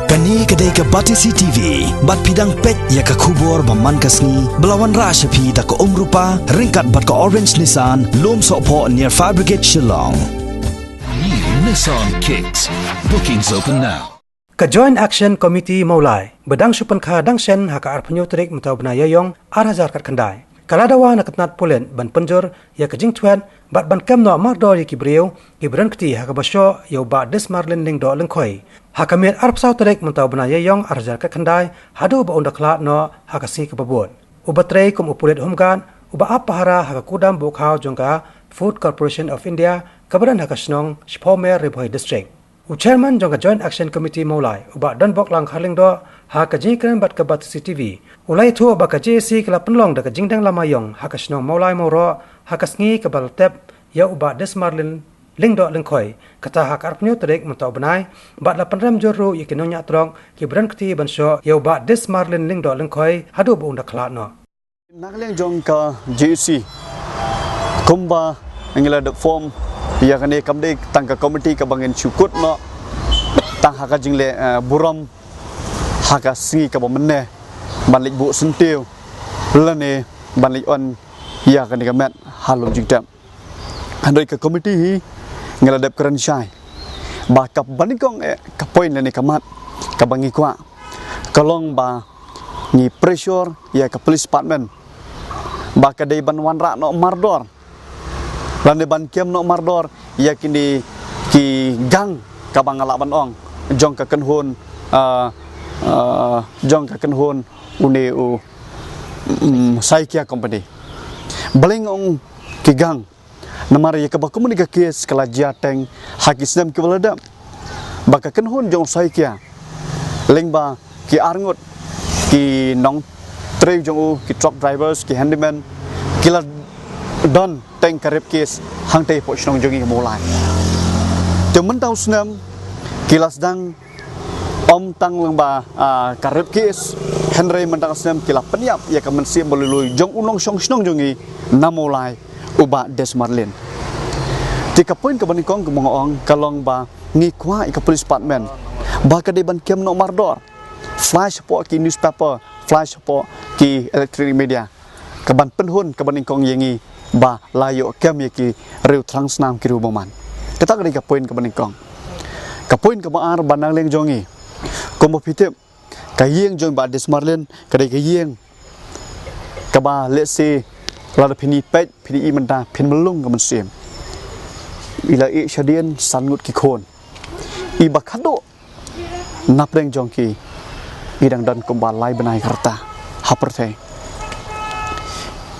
Kani kedai ke Batisi TV, bat pidang pet ya ke kubur baman kasni, belawan rashapi da ke rupa, ringkat bat ke Orange Nissan, lom sokpo near Fire Brigade Shillong. New Nissan Kicks. Bookings open now. Ka Joint Action Committee Maulai, bedang supan ka dangsen haka arpanyo trik mutau benayayong arhazar kat kendai. Kaladawa na katnat pulen ban penjur ya kajing tuan bat ban kem no mardo ya kibriu kibran kti haka basyo ya ba des marlin ling do lengkoi. Haka mir arpsau trik mutau benayayong arhazar kat kendai hadu ba unda klat no haka si kebabun. Ubatrei kum upulet humgan uba apahara haka kudam bukhau jongka Food Corporation of India kabaran haka snong Shpomer Ribhoi District. Chairman jongka Joint Action Committee Maulai uba dan bok lang khaling do ha kaji kren bat kabat CCTV ulai thu ba kaji si kala penlong da kajing dang lamayong ha kasnong Maulai moro ha kasngi kabal tep ya uba desmarlin ling do lengkoi kata ha karpnyo trek mentau benai bat la penram joru yakinonya trong kibran kti bansho ya uba desmarlin ling do lengkoi hadu bu unda khla no Nagleng jongka JC kumba ngila de form ya kane kamde tangka committee ka bangin chukut no tang haka jingle buram haka singi ka bomne balik bu sentiu lane balik on ya kane kamet halum jingtam andoi ka committee hi ngila de kran shai ba kap banikong ka point lane kamat ka bangi kwa kalong ba ni pressure ya ka police department ba ka dei ban wan ra no mardor Lande ban kem no mardor ya kini ki gang kabang ala ban ong jong ka kenhun une u saikia company baling ong ki gang namar ya ka ba komunika kes kala jateng hakisnam ki balada ba ka kenhun jong saikia lengba ki arngut ki nong trei jong u ki truck drivers ki handyman kila don teng karib kes hang tei po snong jongi mulai te mentau snam kilas dang om tang lengba karib kes henry mentang snam kila peniap ya ka mensi belului jong unong song snong jongi namulai uba desmarlin tika poin ka banikong ka mga ong kalong ba ngi kwa ka police department ba ka de ban kem no mardor flash po ki newspaper flash po ki electronic media ka ban penhun ka banikong yengi ba layo kem yaki riu transnam kiru boman kita kali ka poin ka banikong ka poin ka baar banang leng jongi kombo pitep ka yeng jong ba desmarlen ka dei ka yeng ka ba let's say la phini pet phini imanda phin melung ka mansiem ila e shadien sangut ki khon I bakado napreng jongki idang dan komba lai benai karta haperte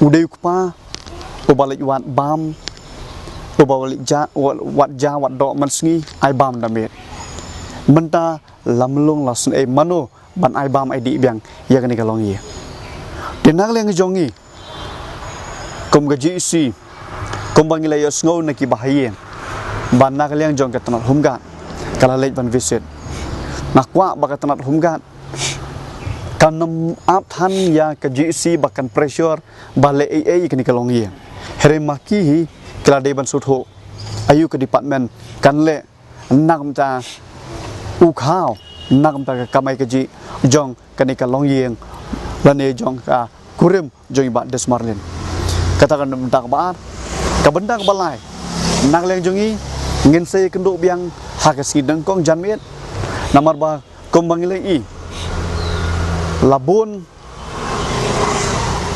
udai kupa ubalik wat bam ubalik wat do mansngi ai bam damit menta lamlung lasun mano ban ai bam ai di biang ya kani kalong ye denang leng jongi kom gaji si kom bangi layo sngo na ki bahaye ban nak leng jong ka tanat humga kala late ban visit nakwa baka tanat humga kanam ap than ya ka GC bakan pressure bale AA kani kalong ye here maki hi kala de ban sutho ayu ke department kan le nakam ta u khao nakam ta kamai ke ji jong kani kalong yeng lane jong ka kurim jong ba desmarlin katakan bentak baar ka bendak balai nak leng jongi ngin se kenduk biang hakasi dengkong janmiet namar ba kombang le I labun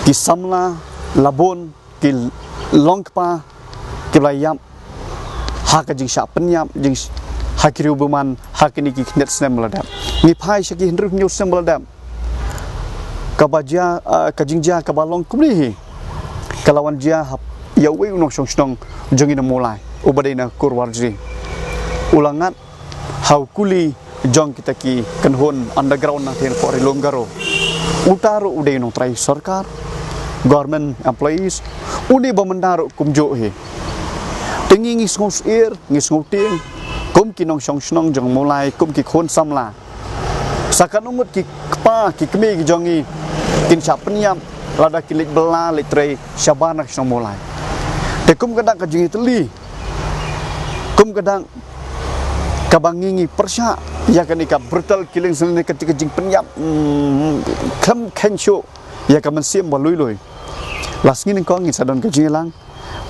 ki samla labun ki longpa ki layam haka jing sha penyam jing hakiriu buman hakini ki net snem ladam ni phai shaki hindru nyu sem ladam kabaja kajingja kabalong kumlihi kalawan dia ya we unong song jongi na mulai ubadina kurwarji ulangat hau kuli jong kita ki kenhun underground na ten for longgaro utaro ude no trai sarkar government employees uni bamandaro kumjo he tingi ngi ngos ir ngi ngoting kum ki nong song jong mulai kum ki khon samla sakanungut ki kpa ki kmi ki jongi kin sapniam lada kilik bela litre syabanak song mulai te kum kadang ka jingi teli kum kadang kabangingi persya ya kan ika brutal killing sini ketika jing penyap kam kensho ya kan mensiam balui las ngin ko ngi sadon ke jilang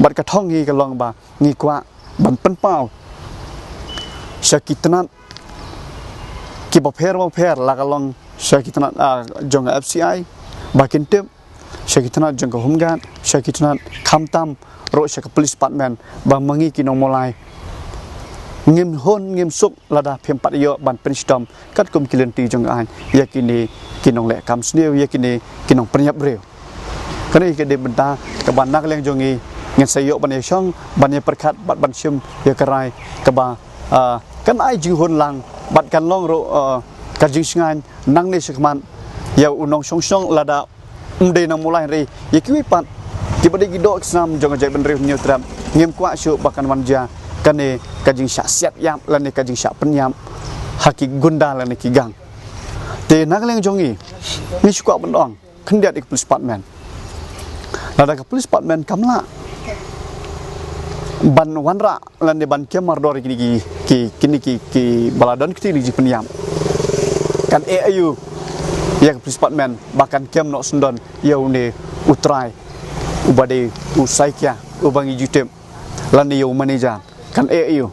bat ka thong ngi ka long ba ngi kwa ban pen pau syakitnat ki ba pher la ka long syakitnat jong FCI bakin tip syakitnat jong ka humgan syakitnat khamtam ro syak police department ba mangi ki nong molai ngim hon ngim suk lada phim pat yo ban penstom kat kum kilen ti jong an yakini kinong le kam sneu yakini kinong penyap breu kan iki de benta ke ban nak leng jongi ngen sayo ban yong ban ye perkat bat ban sim ya karai ke ba kan ai jing hon lang bat kan long ro ka jing singan nang ne sekman ya unong song lada umde nang mulai re yakwi pat ki bade gido snam jong jai ban re nyu tram ngim kwa syu bakan wanja kan ne ka jing syak siap yam lan ne ka jing syak penyam haki gunda lan ne ki gang te nak leng jongi ni sukwa bendong kendiat ik police department lada ke police department kamla ban wanra lan de ban kemar dor ki baladon kiti di penyam kan ayu ya ke police department bahkan kem no sendon yau ne utrai ubade usaikia ubangi jutem lan ne yau manager kan ayu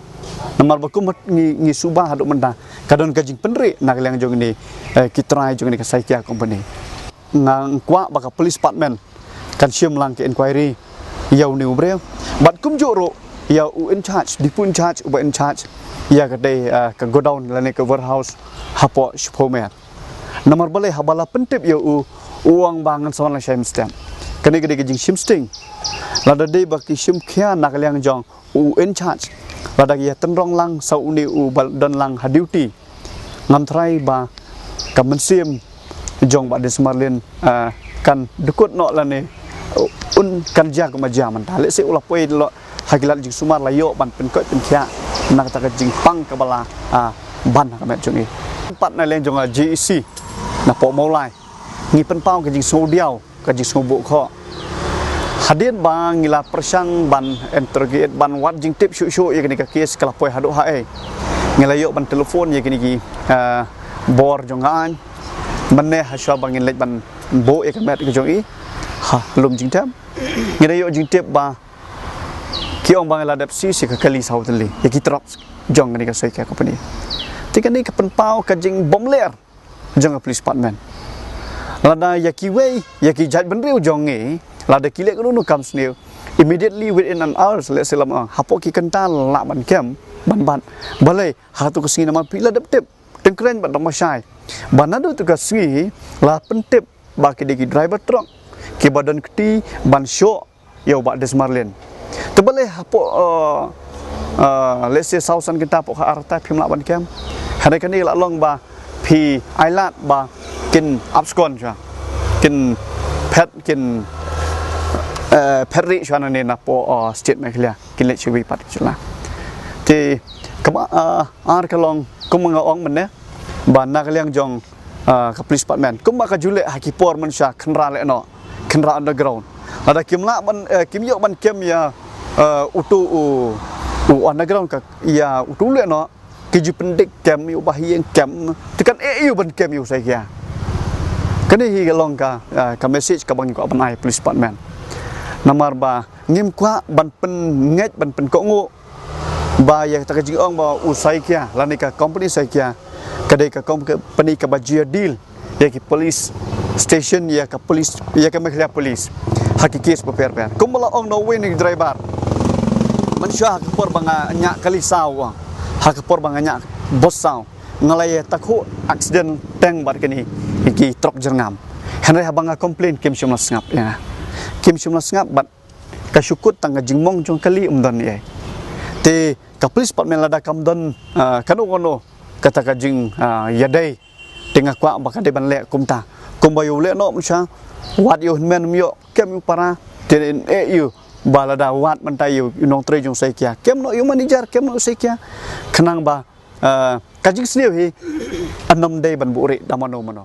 namar bakum ngi subah haduk menda kadon kajing penri nak leng jong ni kitrai jong ni ke saikia company ngang kwa baka police department kan siam lang ke inquiry yau ni ubreu bat kum joro ya u in charge dipu in charge uba in charge ya ka dei ka go down lane ka warehouse hapo shpomer namar bale habala pentip ya u uang bangan son la shame stamp kani gede jing sim sting lada dei baki sim khia nak liang jong u in charge lada ya tenrong lang sau ni u bal don lang ha duty ngam trai ba ka mensim jong ba de smarlin kan dekut no lane un kan ja ko maja man ta le se ula poi lo hagilat jing sumar la yo ban pen ko pen khia nak ta ka jing pang ka bala ban ka met jongi pat na len jong GEC na po mau lai ngi pen pau ka jing so diao ka jing so bu kho hadit bang ngila persang ban interrogate ban wat jing tip syu ye kini ka kes kala poi hadu hae ngila yo ban telefon ye kini ki bor jong an manne haswa bangin lej ban bo ye ka met ka jongi ha lum jing tam ngila yo jing tip ba ki ong bang la dap si ka kali sau tali ye ki trop jong ni ka sai ka company tikan ni ka pen pau ka jing bom ler jong police department lada ya ki wei ya ki jat ben riu jong ngi lada ki le ko nu kam sneu immediately within an hour le selam hapo ki kental la ban kem ban balai ha tu ka singi nama pila dap tip tengkren ban dong masai banadu tu ka singi la pentip ba ki deki driver truck ki badan keti ban show yo ba desmarlen tu balai hapo let's say sausan kita pok arta phim la ban kem hari kan ni la long ba phi ailat ba kin upscon cha kin pet kin perri chana ne na po state meklia kin le chiwi pat chula ti kama ar kalong kumanga ong man ne ba na kaliang jong ka police department kuma ka jule hakipor man sha khnra le no khnra underground ada kimla ban kim yo ban kem ya utu underground ka ya utu le no kiju pendik kem yu bahieng kem tekan eu ban kem yu sai kia kani hi galong ka message ka bang ko ban ai police department namar ba ngim kwa ban pen ngej ban pen ko ngo ba ya ta jing ong ba usai kia lani ka company sai kia kadai ka company ka bajia deal ya ki police station ya ka police ya ka meklia police hakiki es per kumala ong no winning driver manusia hakpor banga nya kali saw hakpor banga nya bos saw ngalai takhu accident tank bar kini ki truk jerngam henry habanga complain kim shumla ngap ya kim shumla ngap bat ka syukut tanga jingmong jong kali umdan ye te ka police department lada kamdon kanu ngono kata ka jing yadai tengah kwa baka de ban le kumta kumbayu le no mcha wat yo men myo kem yu para ten eu balada wat mantai yu nong tre jong sai kia kem no yu manager kem no sai kia khnang ba kajing sneu hi anom dei ban buri damano mano